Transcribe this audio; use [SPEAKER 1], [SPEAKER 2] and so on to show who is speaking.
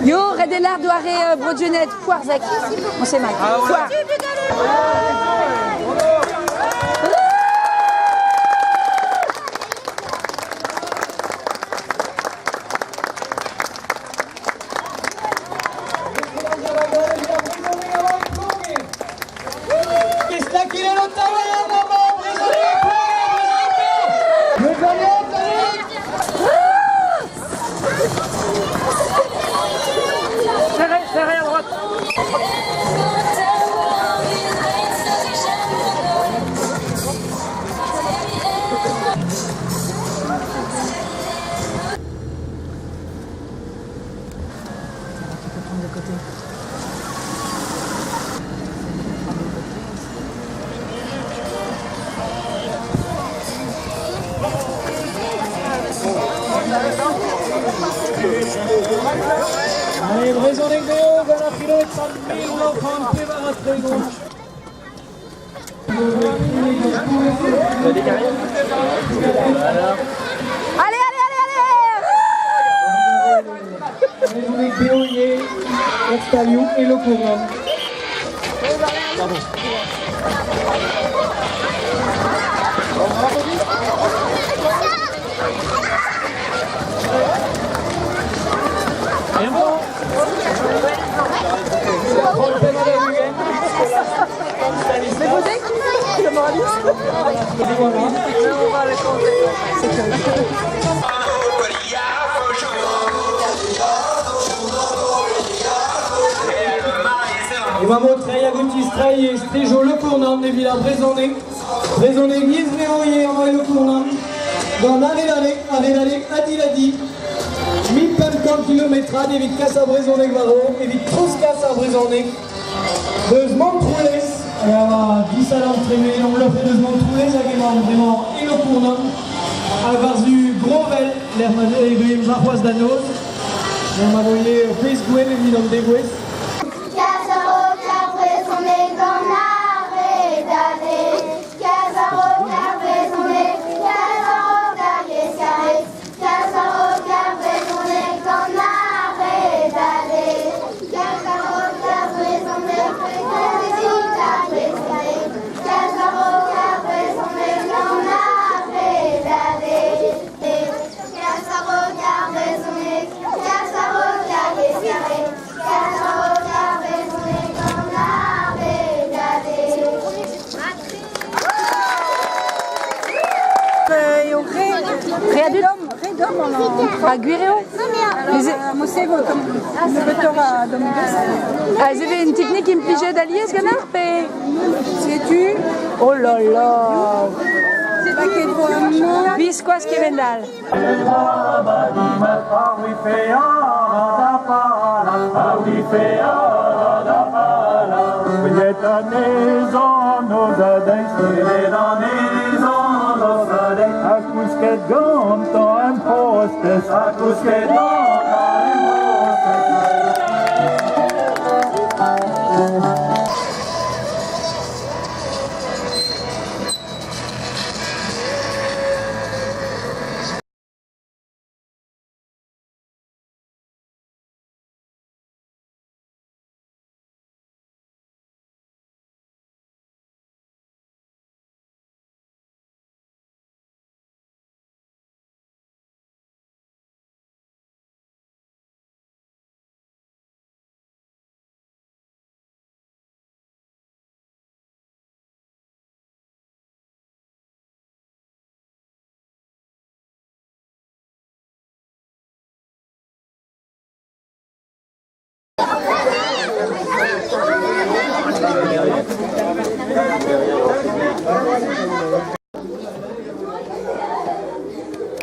[SPEAKER 1] Yo, Redelar doare Brodionet, Poirzec. On sait mal. Foire.
[SPEAKER 2] Serré à droite.
[SPEAKER 3] Allez, Brezhoneg de haut, vers la pilote, 3000, l'enfant, préparation.
[SPEAKER 1] Allez,
[SPEAKER 3] Brezhoneg de haut, Yé, Extaliou et le courant. Pardon. Et bon.
[SPEAKER 1] C'est Godec le moraliste. On va les compter.
[SPEAKER 3] Et va montrer à Gauthier et Stéjo le cournant des villas Brezhoneg. Brezhoneg, Nies Véroyer, envoie le cournant. Dans Arélalek, Adiladi. 1050 km des vite casse à Brezhoneg Varo et vite trop casse à Brezhoneg. Deux Montroules, et à 10 à l'entrée, on l'a fait deux Montroules, vraiment, et le cournant. À Varzu Grovel, l'air mavé, Maroise d'Anos. L'air mavé, Pays Gouel, et Milan de Goues.
[SPEAKER 1] A Guireo. Vous avez une technique impliquée d'allier ce canard? Sais-tu? Oh là là. C'est pas quel point. Bisquas qui vendal.
[SPEAKER 4] Akusket gom to en postes, akusket gom